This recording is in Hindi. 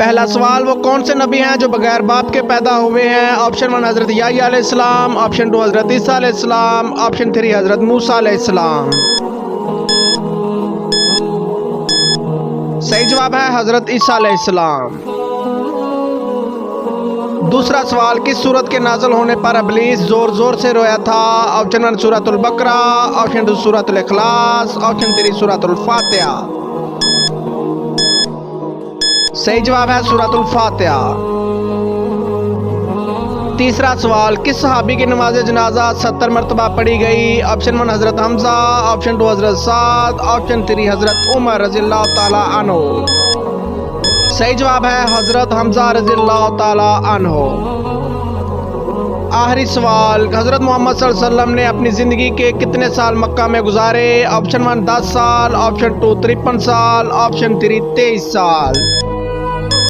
पहला सवाल, वो कौन से नबी हैं जो बगैर बाप के पैदा हुए हैं? ऑप्शन 1 हज़रत याह्या अलैहिस्सलाम, ऑप्शन 2 हज़रत ईसा अलैहिस्सलाम, ऑप्शन 3 हज़रत मूसा अलैहिस्सलाम। सही जवाब है हज़रत ईसा अलैहिस्सलाम। दूसरा सवाल, किस सूरत के नाज़िल होने पर इब्लीस जोर जोर से रोया था? ऑप्शन 1 सूरतुल बकरा, ऑप्शन 2 सूरतुल इखलास, ऑप्शन 3 सूरतुल फातिहा। सही जवाब है सूरतुल फातिहा। तीसरा सवाल, किस सहाबी की नमाज जनाजा 70 मरतबा पढ़ी गई? ऑप्शन 1 हज़रत हमजा, ऑप्शन 2 हज़रत साद, ऑप्शन 3 हज़रत उमर रज़ियल्लाहु ताला अन्हु। सही जवाब है हज़रत हमजा रज़ियल्लाहु ताला अन्हु। आखिरी सवाल, हज़रत मोहम्मद सल्लल्लाहु अलैहि वसल्लम ने अपनी ज़िंदगी के कितने साल मक्का में गुजारे? ऑप्शन 1 10 साल, ऑप्शन 2 53 साल, ऑप्शन 3 23 साल।